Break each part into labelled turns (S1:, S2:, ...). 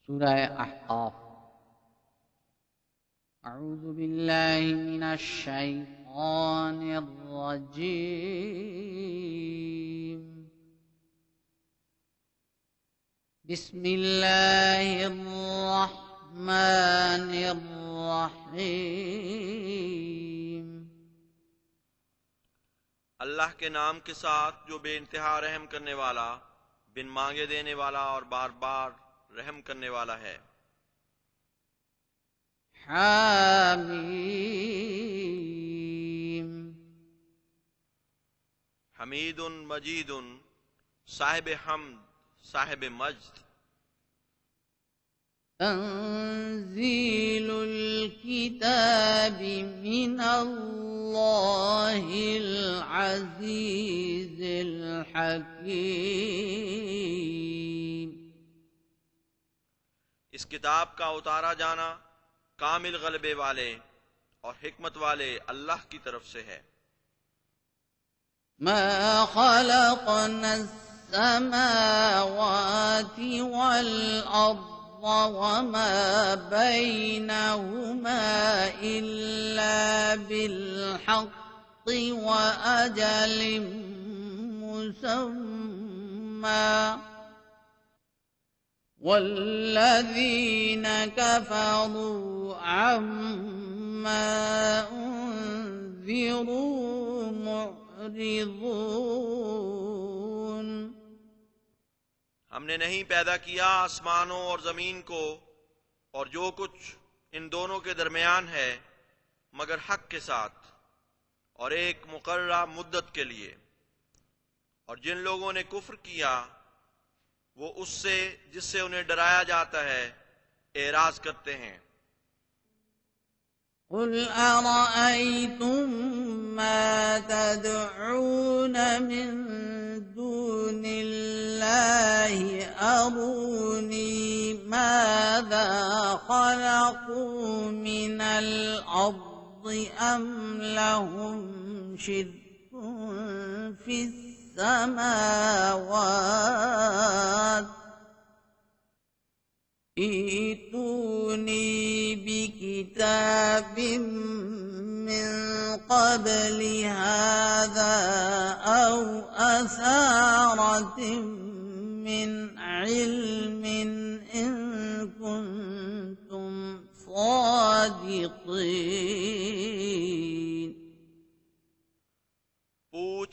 S1: सूरह अहक़ाफ़। अऊज़ु बिल्लाहि मिनश शैतानिर रजीम। बिस्मिल्लाहिर रहमानिर रहीम।
S2: अल्लाह के नाम के साथ जो बेइंतहा रहम करने वाला, बिन मांगे देने वाला और बार बार रहम करने वाला है।
S1: हामीम।
S2: हमीदुन मजीदुन, साहिब हम्द, साहिब मज्द।
S1: तंज़ीलुल किताबि मिनल्लाहिल अज़ीज़िल हकीम।
S2: इस किताब का उतारा जाना कामिल गलबे वाले और हिकमत वाले अल्लाह की तरफ से है।
S1: मा खलक़नस समावाति वल अर्द वमा बैनहुमा इल्ला बिल्हक़्क़ि व अजलिम मुसम्मा वल्लज़ीन कफ़रू अम्मा उन्ज़िरू मुअरिज़ून।
S2: हमने नहीं पैदा किया आसमानों और जमीन को और जो कुछ इन दोनों के दरमियान है मगर हक के साथ और एक मुकर्ररा मुद्दत के लिए, और जिन लोगों ने कुफ्र किया वो उससे जिससे उन्हें डराया जाता है एराज करते हैं।
S1: कुल अरअयतुम मा तदउन मिन दूनिल्लाहि अरूनी माज़ा खलक़ू मिनल अर्दि अम लहुम शिर्कुन फिस समावात ईतूनी बिकिताबिम मिन क़ब्लि हाज़ा औ असारतिम मिन इल्मिन इन कुन्तुम सादिक़ीन।
S2: पूछ,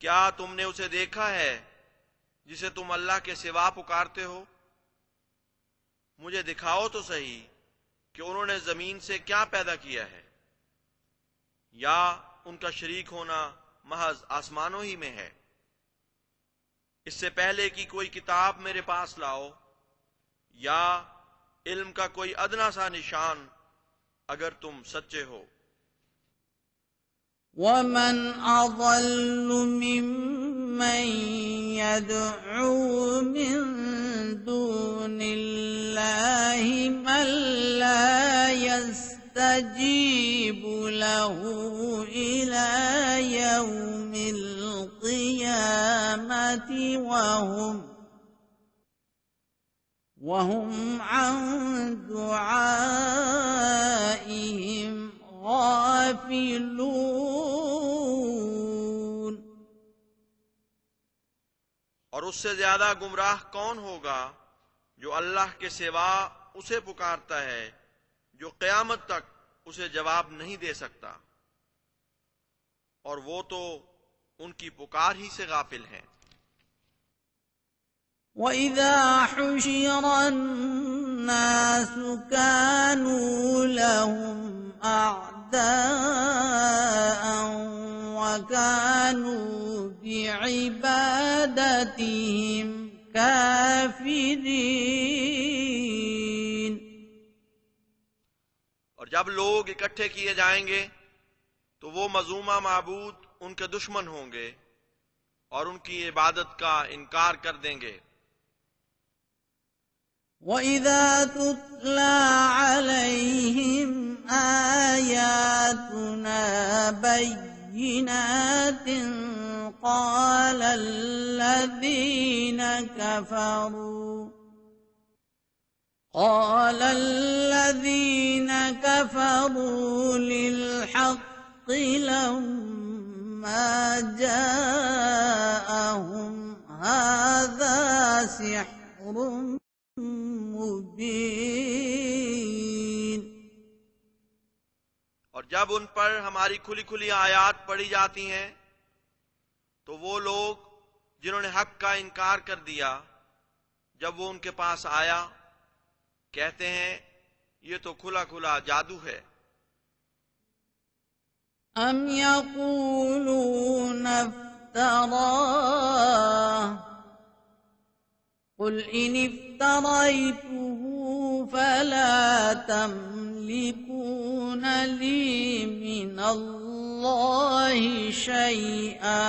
S2: क्या तुमने उसे देखा है जिसे तुम अल्लाह के सिवा पुकारते हो? मुझे दिखाओ तो सही कि उन्होंने जमीन से क्या पैदा किया है, या उनका शरीक होना महज आसमानों ही में है। इससे पहले कि कोई किताब मेरे पास लाओ या इल्म का कोई अदना सा निशान, अगर तुम सच्चे हो।
S1: वमन अज़ल्लु मिम्मन यदउ मिन दूनिल्लाहि मन ला यस्तजीबु लहु इला यौमिल क़ियामति वहुम अन दुआइहिम गाफिलून।
S2: और उससे ज्यादा गुमराह कौन होगा जो अल्लाह के सिवा उसे पुकारता है जो क़यामत तक उसे जवाब नहीं दे सकता, और वो तो उनकी पुकार ही से गाफिल हैं।
S1: वइज़ा हुशिरन्नासु कानू लहुम अअदाअन व कानू बिइबादतिहिम काफिरीन।
S2: और जब लोग इकट्ठे किए जाएंगे तो वो मजूमा माबूद उनके दुश्मन होंगे और उनकी इबादत का इनकार कर देंगे।
S1: वइज़ा तुतला अलैहिम आयातुना बय्यिनातिन क़ाल अल्लज़ीन कफ़रू قال الذين كفروا للحق لما جاءهم هذا سحر मुबीन।
S2: और जब उन पर हमारी खुली खुली आयात पढ़ी जाती हैं तो वो लोग जिन्होंने हक का इनकार कर दिया, जब वो उनके पास आया कहते हैं ये तो खुला खुला जादू है।
S1: अम यक़ूलून इफ्तराह कुल इन इफ्तरैतुहु फला तमलिकून ली मिनल्लाहि शैआ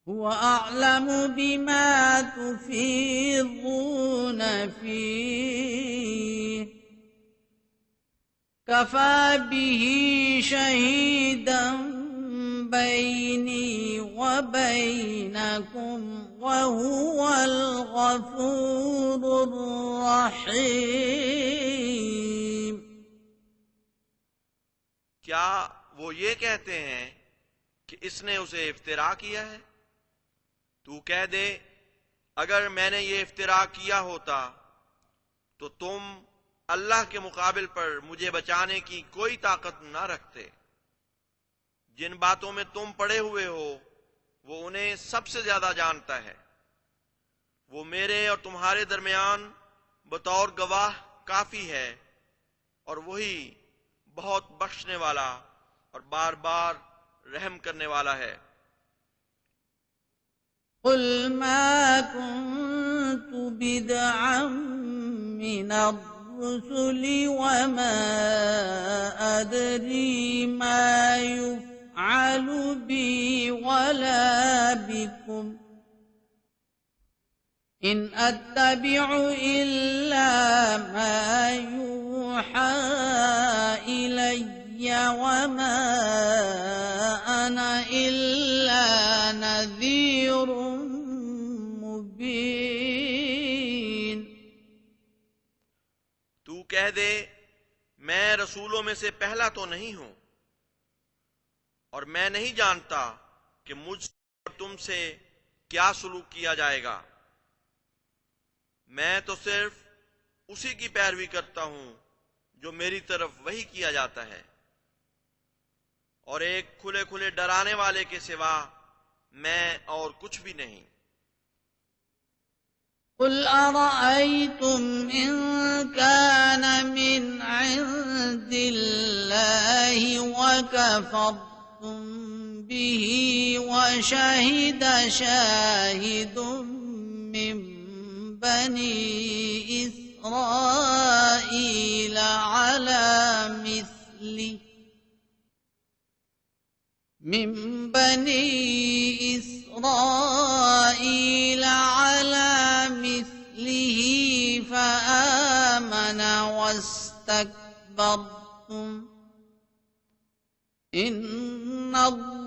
S1: हुवा अअलमु बिमा तुफीदून फीह कफा बिही शहीदन बैनी व बैनकुम वहुवल गफूरुर रहीम।
S2: क्या वो ये कहते हैं कि इसने उसे इफ्तिरा किया है? तू कह दे, अगर मैंने ये इफ्तिरा किया होता तो तुम अल्लाह के मुकाबिल पर मुझे बचाने की कोई ताकत ना रखते। जिन बातों में तुम पड़े हुए हो वो उन्हें सबसे ज्यादा जानता है। वो मेरे और तुम्हारे दरमियान बतौर गवाह काफी है और वही बहुत बख्शने वाला और बार बार रहम करने वाला है।
S1: कुल मा कुन्तु बिदअम मिनर रुसुलि व मा अदरी मा युफ़अलु बी वला बिकुम इन अत्तबिउ इल्ला मा यूहा इलय्य व मा अना इल्ला नज़ीरुम मुबीन।
S2: तू कह दे, मैं रसूलों में से पहला तो नहीं हूं और मैं नहीं जानता कि मुझ और तुमसे क्या सलूक किया जाएगा। मैं तो सिर्फ उसी की पैरवी करता हूं जो मेरी तरफ वही किया जाता है और एक खुले खुले डराने वाले के सिवा मैं और कुछ भी नहीं।
S1: कुल अरअयतुम इन कान मिन इंदिल्लाहि व कफरतुम बिही व शहिद शाहिदुम मिन बनी इस्राईल अला मिस्ली मिन बनी इस्राईल अला मिस्लिही फ़आमन वस्तकबरतुम इन्नल्लाह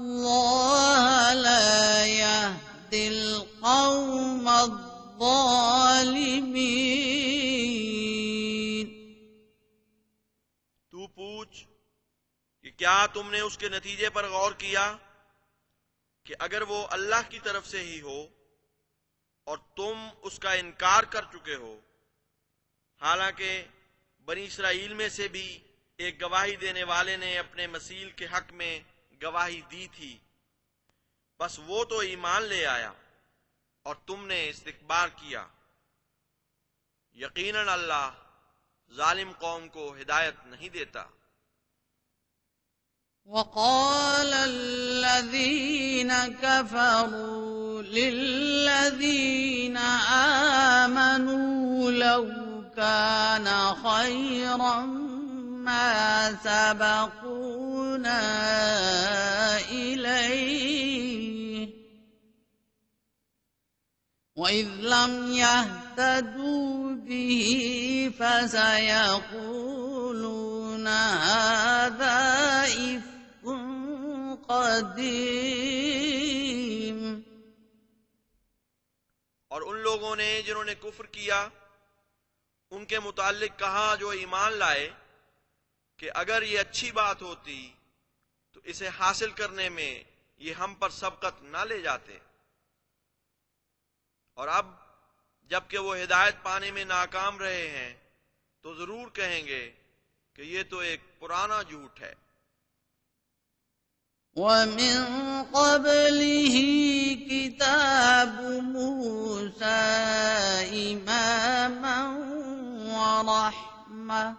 S1: ला यहदिल क़ौमज़्ज़ालिमीन।
S2: तू पूछ कि क्या तुमने उसके नतीजे पर गौर किया कि अगर वो अल्लाह की तरफ से ही हो और तुम उसका इनकार कर चुके हो, हालांकि बनी इसराइल में से भी एक गवाही देने वाले ने अपने मसील के हक में गवाही दी थी, बस वो तो ईमान ले आया और तुमने इस्तिकबार किया। यकीनन अल्लाह जालिम कौम को हिदायत नहीं देता।
S1: वक़ाल अल्लज़ीना कफ़रू लिल्लज़ीना आमनू लौ काना खैरन मा सबक़ूना इलैहि वइज़ लम यहतदू बिही फसयक़ूलूना हाज़ा इफ़्कुन क़दीम।
S2: और उन लोगों ने जिन्होंने कुफ्र किया उनके मुतालिक कहा जो ईमान लाए कि अगर ये अच्छी बात होती तो इसे हासिल करने में ये हम पर सबकत ना ले जाते, और अब जबकि वो हिदायत पाने में नाकाम रहे हैं तो जरूर कहेंगे कि ये तो एक पुराना झूठ है।
S1: ومن قبله كتاب موسى إماما ورحمة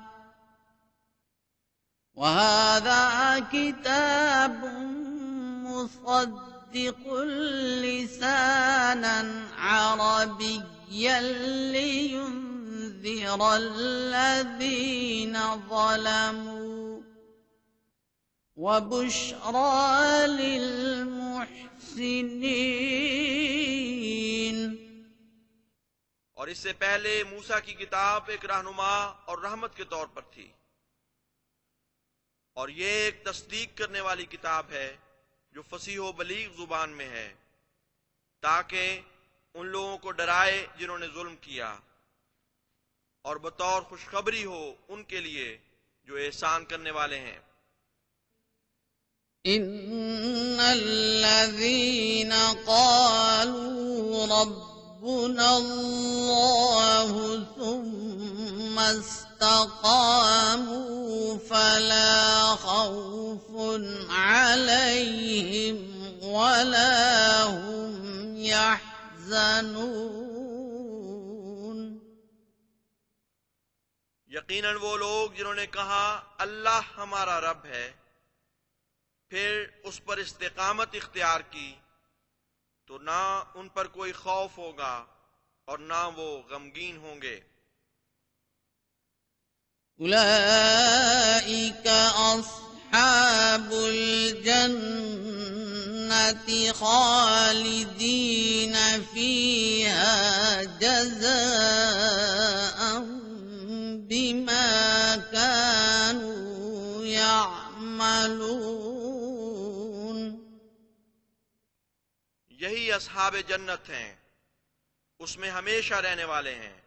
S1: وهذا كتاب مصدق لسانا عربيا لينذر الذين ظلموا وبشرى للمحسنين।
S2: और इससे पहले मूसा की किताब एक रहनुमा और रहमत के तौर पर थी, और ये एक तस्दीक करने वाली किताब है जो फसीह व बलीग जुबान में है, ताकि उन लोगों को डराए जिन्होंने जुल्म किया, और बतौर खुशखबरी हो उनके लिए जो एहसान करने वाले हैं।
S1: इन्नल्लज़ीन क़ालू रब्बुना अल्लाहु सुम्मा इस्तक़ामू फला खौफुन अलैहिम वला हुम यहज़नून।
S2: यकीनन वो लोग जिन्होंने कहा अल्लाह हमारा रब है, फिर उस पर इस्तिकामत इख्तियार की, तो ना उन पर कोई खौफ होगा और ना वो गमगीन होंगे।
S1: उलाइका अस्हाबुल जन्नति खालिदीन फीहा जज़ाअन बिमा कानू यअमलून।
S2: यही अस्हाब जन्नत हैं, उसमें हमेशा रहने वाले हैं,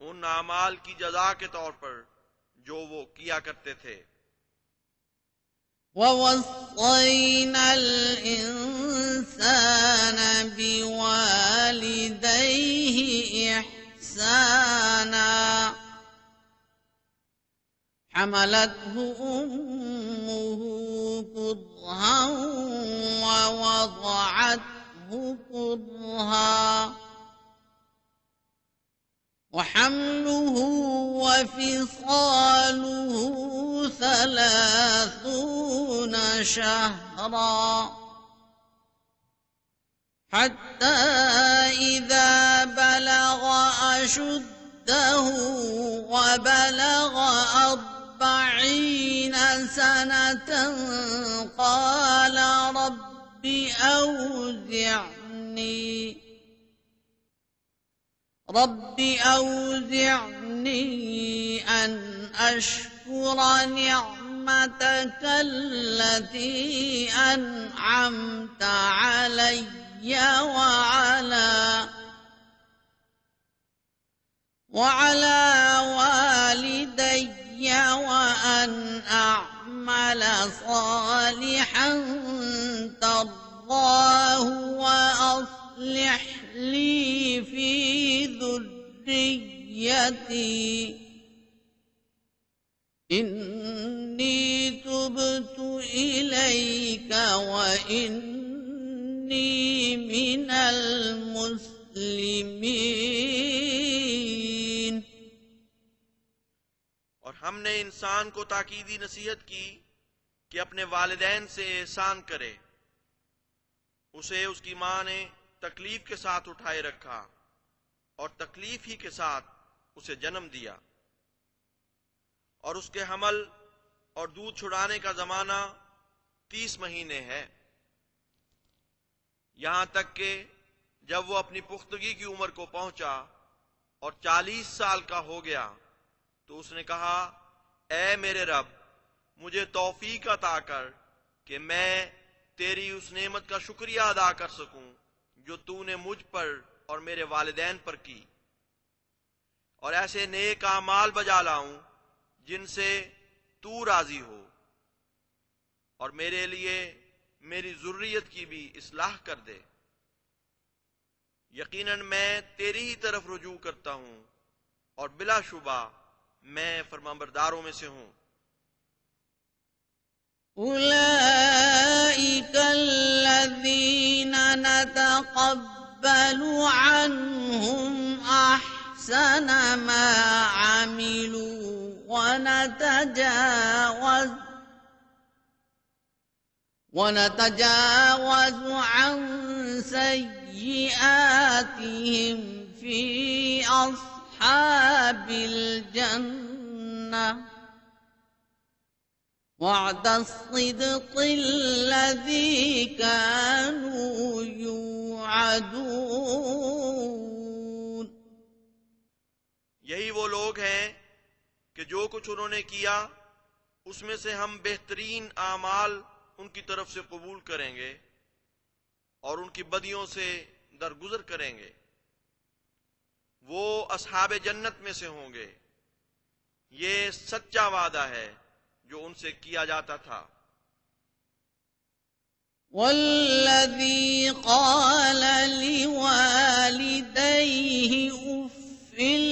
S2: उन आमाल की जजा के तौर पर जो वो किया करते थे।
S1: ववस्सैनल इंसान बिवालिदैहि इहसाना हमलतहु उम्मुहु कुरहन ववदअतहु कुरहा वहम्लुहु वफिसालुहु 30 शहरा हत्ता इज़ा बलग अशुद्धहु वबलग 40 सनतन क़ाल रब्बि औज़िعني أن أشكر نعمتك التي أنعمت علي وعلى والدي وأن أعمل صالحا ترضاه وأصلح لي في ذريتي إني تبت إليك وإني من المسلمين।
S2: और हमने इंसान को ताकीदी नसीहत की कि अपने वालिदैन से एहसान करे। उसे उसकी माँ ने तकलीफ के साथ उठाए रखा और तकलीफ ही के साथ उसे जन्म दिया, और उसके हमल और दूध छुड़ाने का जमाना 30 महीने है, यहां तक कि जब वो अपनी पुख्तगी की उम्र को पहुंचा और 40 साल का हो गया तो उसने कहा, ऐ मेरे रब, मुझे तौफीक अता कर कि मैं तेरी उस नेमत का शुक्रिया अदा कर सकूं जो तूने मुझ पर और मेरे वालिदैन पर की, और ऐसे नेक आमाल बजा लाऊं जिनसे तू राजी हो, और मेरे लिए मेरी जुर्रियत की भी इस्लाह कर दे। यकीनन मैं तेरी ही तरफ रुजू करता हूं और बिलाशुबा मैं फरमाबरदारों में से हूं।
S1: أولئك الذين نتقبل عنهم أحسن ما عملوا ونتجاوز عن سيئاتهم في أصحاب الجنة وعد الصدق الذي كانوا يوعدون।
S2: यही वो लोग हैं कि जो कुछ उन्होंने किया उसमें से हम बेहतरीन आमाल उनकी तरफ से कबूल करेंगे और उनकी बदियों से दरगुजर करेंगे। वो अस्हाबे जन्नत में से होंगे। ये सच्चा वादा है जो उनसे किया जाता था।
S1: वल्लज़ी क़ाल लिवालिदैहि उफ़्फ़िन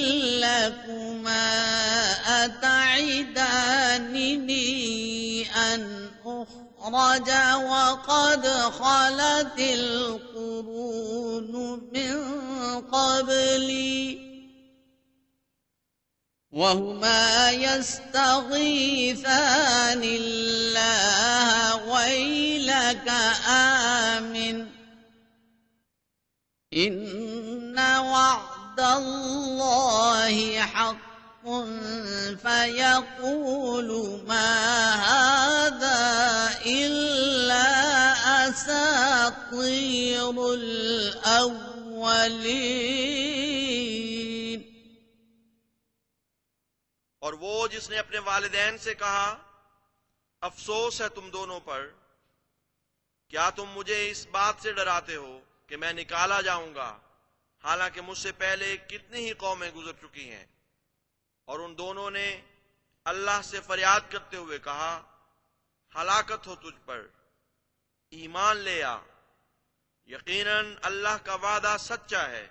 S1: लकुमा अत'iदानिनी अन उख़्रज वक़द ख़लतिल क़ुरून मिन क़ब्ली वहुमा यस्तगीथान अल्लाह वैलक आमिन इन्न वअदल्लाहि हक़्क़ुन फयक़ूलु मा हाज़ा इल्ला असातीरुल अव्वलीन।
S2: और वो जिसने अपने वालिदैन से कहा, अफसोस है तुम दोनों पर, क्या तुम मुझे इस बात से डराते हो कि मैं निकाला जाऊंगा, हालांकि मुझसे पहले कितनी ही कौमें गुजर चुकी हैं। और उन दोनों ने अल्लाह से फरियाद करते हुए कहा, हलाकत हो तुझ पर, ईमान ले आ, यकीनन अल्लाह का वादा सच्चा है।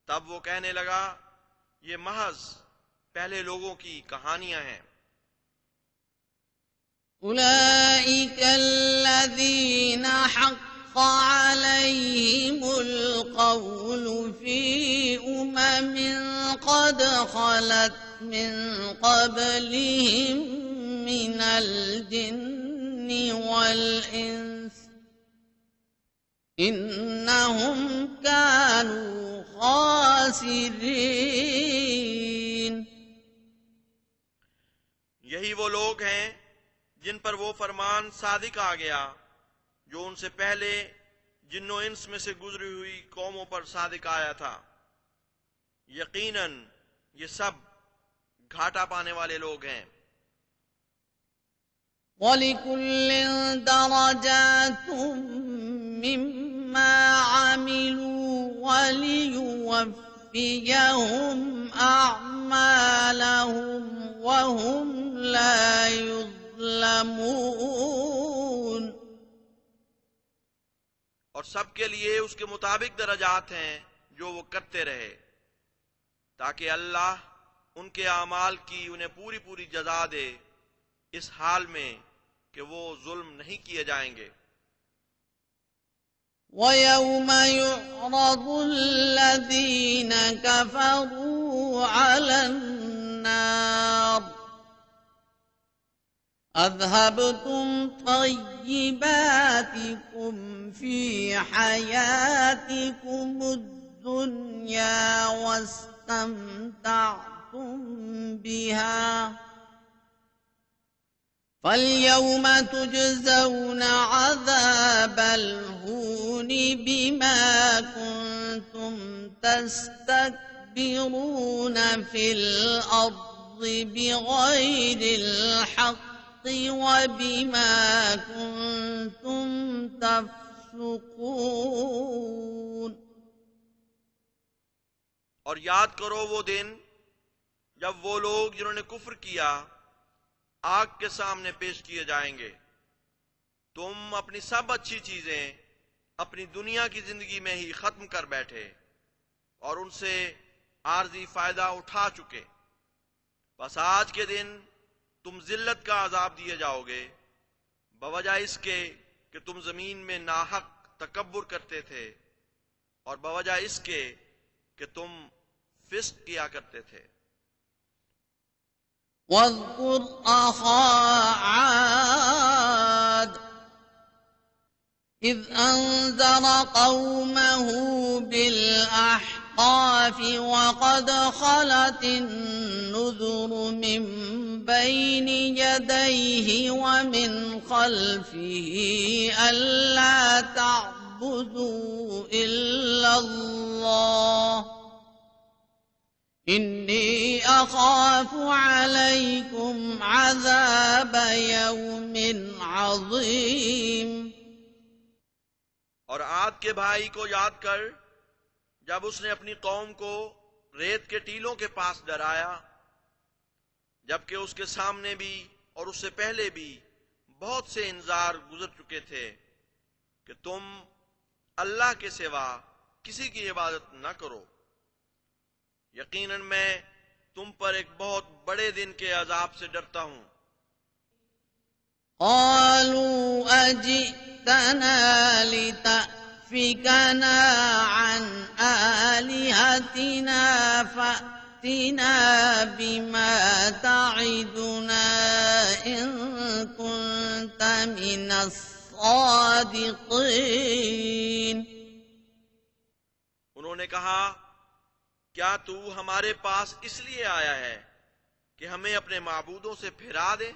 S2: तब वो कहने लगा, ये महज पहले लोगों की कहानियां हैं।
S1: उलाइका अल्लज़ीना हक़्क़ अलैहिमुल क़ौलु फ़ी उममिन क़द ख़लत मिन क़ब्लिहिम मिनल जिन्नि वल इंस इन्नहुम कानू ख़ासिरीन।
S2: यही वो लोग हैं जिन पर वो फरमान सादिक आ गया जो उनसे पहले जिन्नो इंस में से गुजरी हुई कौमों पर सादिक आया था। यकीनन ये सब घाटा पाने वाले लोग हैं।
S1: वलिकुल्लिन दरजातुम मिम्मा अमिलू वलियुवफ़्फ़ियहुम अअमालहुम वहुम ला युज़्लमून।
S2: और सबके लिए उसके मुताबिक दरजात हैं जो वो करते रहे, ताकि अल्लाह उनके आमाल की उन्हें पूरी पूरी जज़ा दे, इस हाल में कि वो जुल्म नहीं किए जाएंगे।
S1: वयौम युअरदु अल्लज़ीना कफ़रू अलन नार अज़हबतुम तय्यिबातिकुम फ़ी हयातिकुमुद्दुन्या वस्तमतअतुम बिहा फल्यौम तुजज़ौना अज़ाबल हूनि बिमा कुन्तुम तस्तकबिरूना फिल अर्ज़ि बिग़ैरिल हक़्क़ि वबिमा कुन्तुम तफ़्सुक़ून।
S2: और याद करो वो दिन जब वो लोग जिन्होंने कुफ्र किया आग के सामने पेश किए जाएंगे। तुम अपनी सब अच्छी चीजें अपनी दुनिया की जिंदगी में ही खत्म कर बैठे और उनसे आर्जी फायदा उठा चुके। बस आज के दिन तुम जिल्लत का अजाब दिए जाओगे बवजह इसके कि तुम जमीन में नाहक तकब्बुर करते थे और बवजह इसके कि तुम फिस्क किया करते थे।
S1: واذكر أخا عاد إذ أنذر قومه بالأحقاف وقد خلت النذر من بين يديه ومن خلفه ألا تعبدوا إلا الله إني أخاف عليكم عذاب يوم عظيم।
S2: और आद के भाई को याद कर जब उसने अपनी कौम को रेत के टीलों के पास डराया, जबकि उसके सामने भी और उससे पहले भी बहुत से इंजार गुजर चुके थे कि तुम अल्लाह के सिवा किसी की इबादत न करो। यकीनन मैं तुम पर एक बहुत बड़े दिन के अजाब से डरता हूं।
S1: قالوا أجئتنا لتأفكنا عن آلهتنا فأتنا بما تعدنا إن كنت من الصادقين।
S2: उन्होंने कहा, क्या तू हमारे पास इसलिए आया है कि हमें अपने माबूदों से फिरा दे?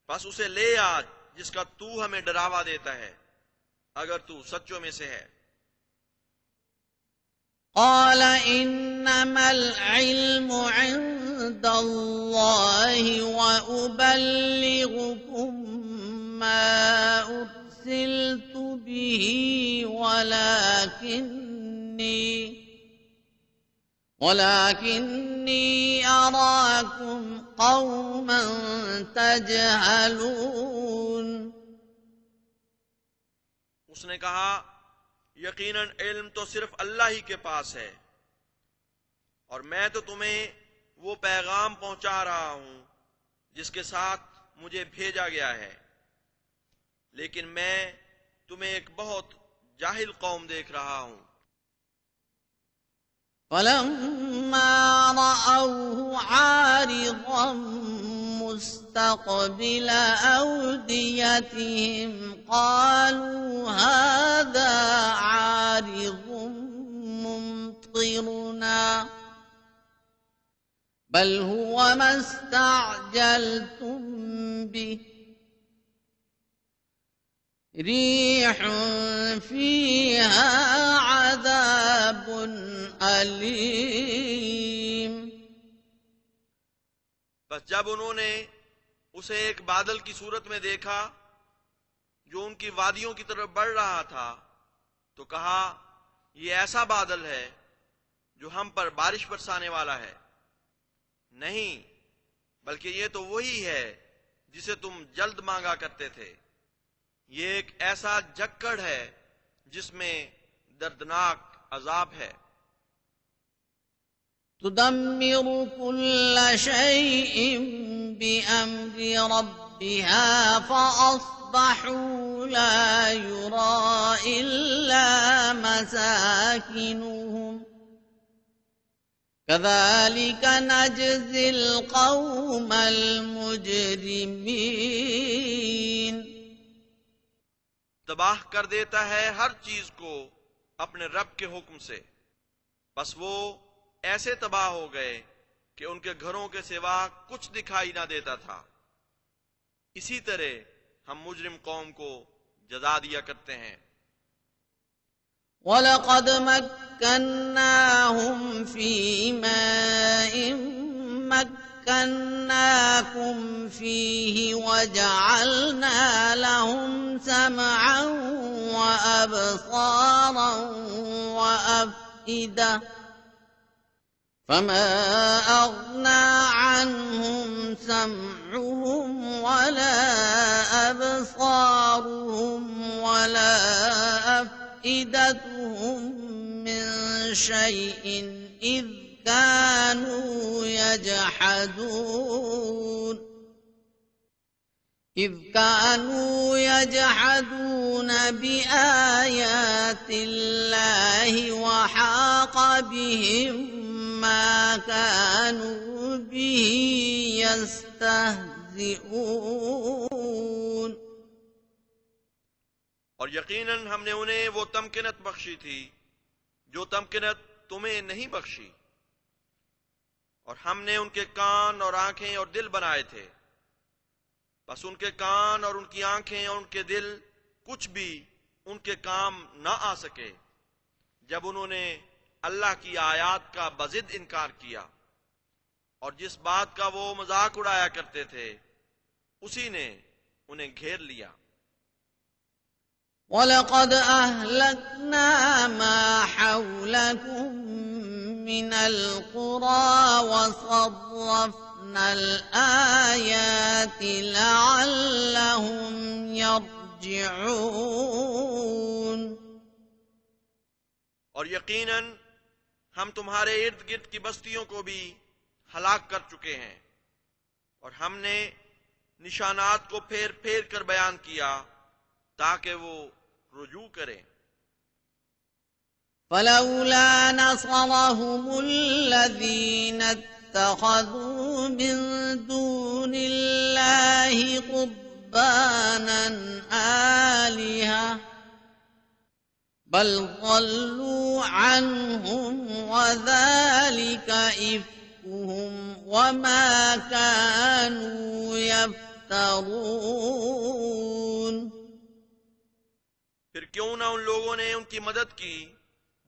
S2: बस उसे ले आ जिसका तू हमें डरावा देता है, अगर तू सच्चों में से है।
S1: قال إنما العلم عند الله وأبلغكم ما أرسلت به ولكني أراكم قوما تجهلون।
S2: उसने कहा, यकीनन इल्म तो सिर्फ अल्लाह ही के पास है और मैं तो तुम्हें वो पैगाम पहुंचा रहा हूं जिसके साथ मुझे भेजा गया है, लेकिन मैं तुम्हें एक बहुत जाहिल कौम देख रहा हूं।
S1: فلما رأوه عارضا مستقبل أوديتهم قالوا هذا عارض ممطرنا بل هو ما استعجلتم به ريح فيها عذاب अलीम।
S2: बस जब उन्होंने उसे एक बादल की सूरत में देखा जो उनकी वादियों की तरफ बढ़ रहा था, तो कहा, यह ऐसा बादल है जो हम पर बारिश बरसाने वाला है। नहीं, बल्कि यह तो वही है जिसे तुम जल्द मांगा करते थे। ये एक ऐसा झक्कड़ है जिसमें दर्दनाक अजाब है।
S1: तुदम्मिर कुल्ल शैइन बिअम्रि रब्बिहा फअस्बहू ला युरा इल्ला मसाकिनुहुम कज़ालिक नजज़िल क़ौमल मुजरिमीन।
S2: तबाह कर देता है हर चीज को अपने रब के हुक्म से, बस वो ऐसे तबाह हो गए कि उनके घरों के सिवा कुछ दिखाई ना देता था। इसी तरह हम मुजरिम कौम को जजा दिया करते हैं।
S1: वलक़द मक्कन्नाहुम फ़ीमाइन मक्कन्नाकुम फ़ीहि वजअलना लहुम समअन वअबसारन वअफ़इदा فما أغنى عنهم سمعهم ولا أبصارهم ولا أفئدتهم من شيء إذ كانوا يجحدون بآيات الله وحاق بهم ما كانوا به يستهزئون
S2: और यकीनन हमने उन्हें वो तमकिनत बख्शी थी जो तमकिनत तुम्हें नहीं बख्शी, और हमने उनके कान और आंखें और दिल बनाए थे, बस उनके कान और उनकी आंखें और उनके दिल कुछ भी उनके काम न आ सके जब उन्होंने अल्लाह की आयात का बजिद इनकार किया, और जिस बात का वो मजाक उड़ाया करते थे उसी ने उन्हें घेर लिया।
S1: वलक़द अहलकना मा हौलकुम मिनल क़ुरा वसर्रफ़नल आयाति लअल्लहुम यर्जिऊन।
S2: और यकीनन हम तुम्हारे इर्द गिर्द की बस्तियों को भी हलाक कर चुके हैं, और हमने निशानात को फेर फेर कर बयान किया ताकि वो रुजू करें।
S1: फलौला नसरहुमुल्लज़ीना इत्तखज़ू मिन दूनिल्लाहि क़ुर्बानन आलिहा बल ضلوا عنهم وذلك إفكهم وما كانوا يفترون।
S2: फिर क्यों ना उन लोगों ने उनकी मदद की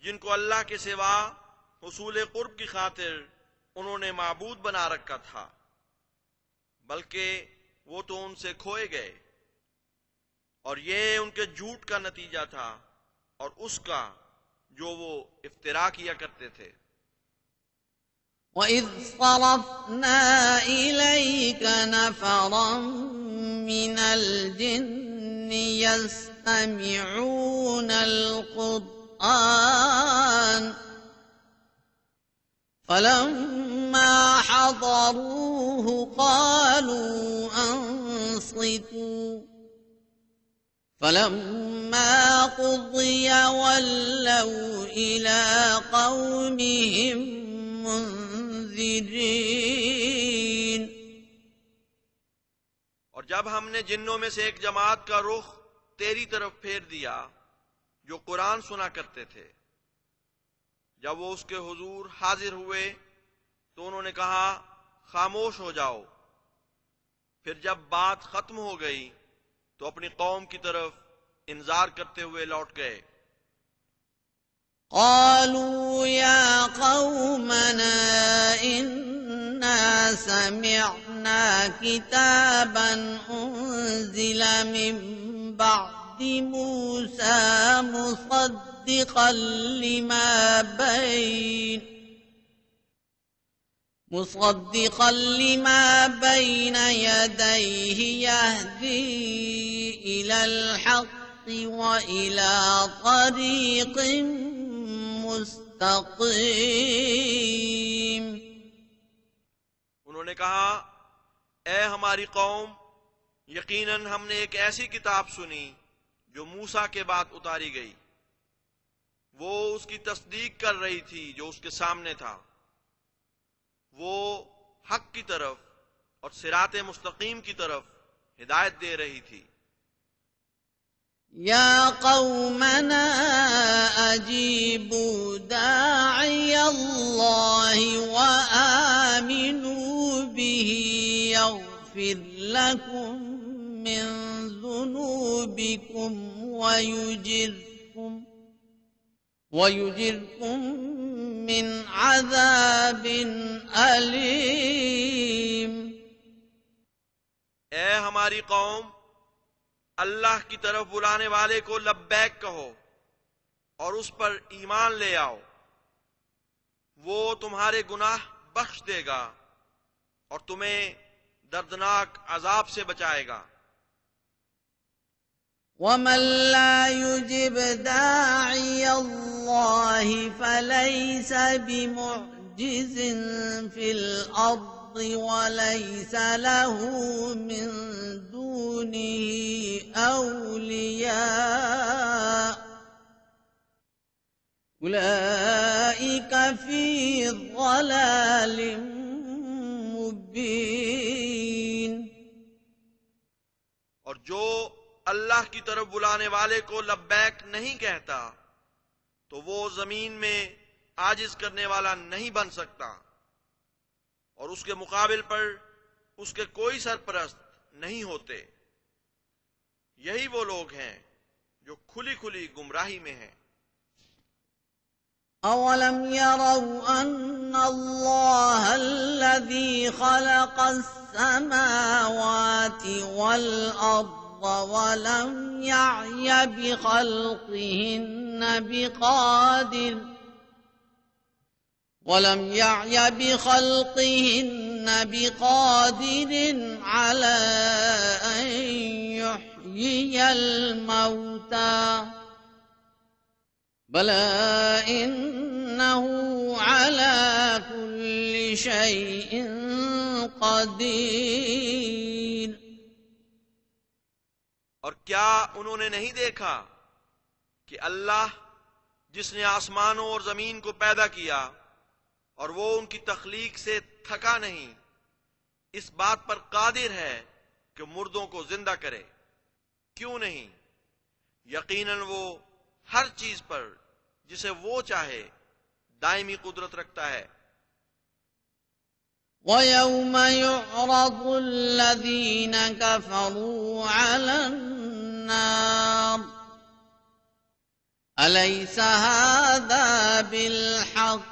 S2: जिनको अल्लाह के सिवा हुसूल कुर्ब की खातिर उन्होंने माबूद बना रखा था, बल्कि वो तो उनसे खोए गए, और ये उनके झूठ का नतीजा था और उसका जो वो इफ्तिरा किया करते थे।
S1: وَإِذْ صَرَفْنَا إِلَيْكَ نَفَرًا مِنَ الْجِنِّ يَسْتَمِعُونَ الْقُرْآنَ فَلَمَّا حَضَرُوهُ قَالُوا أَنصِتُوا فَلَمَّا قُضِيَ وَلَّوْا إِلَى قَوْمِهِمْ मुंज़िरीन।
S2: और जब हमने जिन्नों में से एक जमात का रुख तेरी तरफ फेर दिया जो कुरान सुना करते थे, जब वो उसके हुजूर हाजिर हुए तो उन्होंने कहा खामोश हो जाओ। फिर जब बात खत्म हो गई तो अपनी कौम की तरफ इंतजार करते हुए लौट गए।
S1: قالوا يا قومنا إنا سمعنا كتابا أنزل من بعد موسى مصدقا لما بين يديه يهدي إلى الحق وإلى طريق मुस्तकीम।
S2: उन्होंने कहा, ए हमारी कौम, यकीनन हमने एक ऐसी किताब सुनी जो मूसा के बाद उतारी गई, वो उसकी तस्दीक कर रही थी जो उसके सामने था, वो हक की तरफ और सिराते मुस्तकीम की तरफ हिदायत दे रही थी।
S1: या कौमना अजीबू दाई अल्लाहि व आमिनू बिही यग़फिर लकुम मिन ज़ुनूबिकुम व युजिरकुम मिन अज़ाबिन अलीम।
S2: ए हमारी कौम, अल्लाह की तरफ बुलाने वाले को लब्बैक कहो और उस पर ईमान ले आओ, वो तुम्हारे गुनाह बख्श देगा और तुम्हें दर्दनाक अजाब से बचाएगा।
S1: ومن لا يجب داعي الله فليس بمعجز في الأرض وليس له من دونه أولياء أولئك في ضلال مبين।
S2: और जो अल्लाह की तरफ बुलाने वाले को लब्बैक नहीं कहता तो वो जमीन में आजिज करने वाला नहीं बन सकता और उसके मुकाबिल पर उसके कोई सरपरस्त नहीं होते। यही वो लोग हैं जो खुली खुली गुमराही में हैं।
S1: أولم يروا أن الله الذي خلق السماوات والأرض ولم يعي بخلقهن بقادر على أن يحيي الموتى بلى إنه على كل شيء قدير।
S2: और क्या उन्होंने नहीं देखा कि अल्लाह जिसने आसमानों और जमीन को पैदा किया और वो उनकी तख्लीक से थका नहीं, इस बात पर कादिर है कि मुर्दों को जिंदा करे। क्यों नहीं, यकीनन वो हर चीज पर जिसे वो चाहे दायमी कुदरत रखता है।
S1: وَيَوْمَ يُعْرَضُ الَّذِينَ كَفَرُوا عَلَى النَّارِ أَلَيْسَ هَذَا بِالْحَقِّ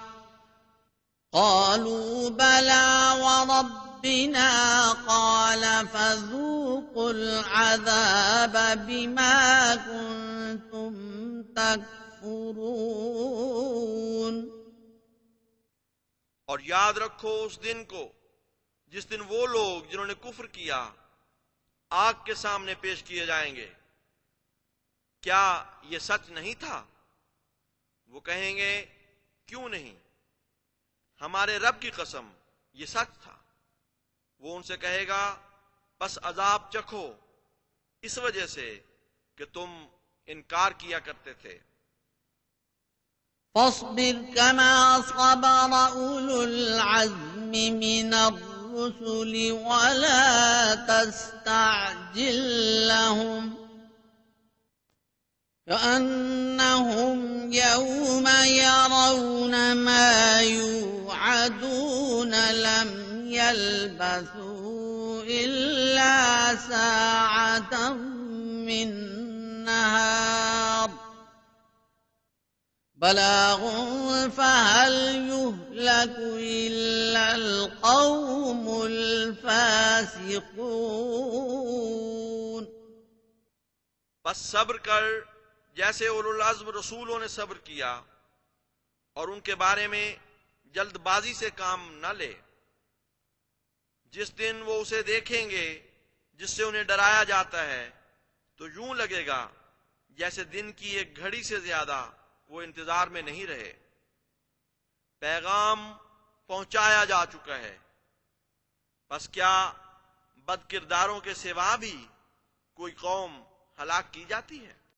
S1: قَالُوا بَلَى وَرَبِّنَا قَالَ فَذُوقُوا الْعَذَابَ بِمَا كُنتُمْ تَكْفُرُونَ।
S2: और याद रखो उस दिन को जिस दिन वो लोग जिन्होंने कुफ्र किया आग के सामने पेश किए जाएंगे। क्या ये सच नहीं था? वो कहेंगे क्यों नहीं, हमारे रब की कसम ये सच था। वो उनसे कहेगा बस अजाब चखो इस वजह से कि तुम इनकार किया करते थे।
S1: فاصبر كما صبر أولو العزم من الرسل ولا تستعجل لهم كأنهم يوم يرون ما يوعدون لم يلبثوا إلا ساعة من نهار بلاغ فهل يهلك إلا القوم الفاسقون।
S2: बस सब्र कर जैसे उलुल अज़्म रसूलों ने सब्र किया और उनके बारे में जल्दबाजी से काम न ले। जिस दिन वो उसे देखेंगे जिससे उन्हें डराया जाता है तो यूं लगेगा जैसे दिन की एक घड़ी से ज्यादा वो इंतजार में नहीं रहे। पैगाम पहुंचाया जा चुका है, बस क्या बदकिरदारों के सिवा भी कोई कौम हलाक की जाती है?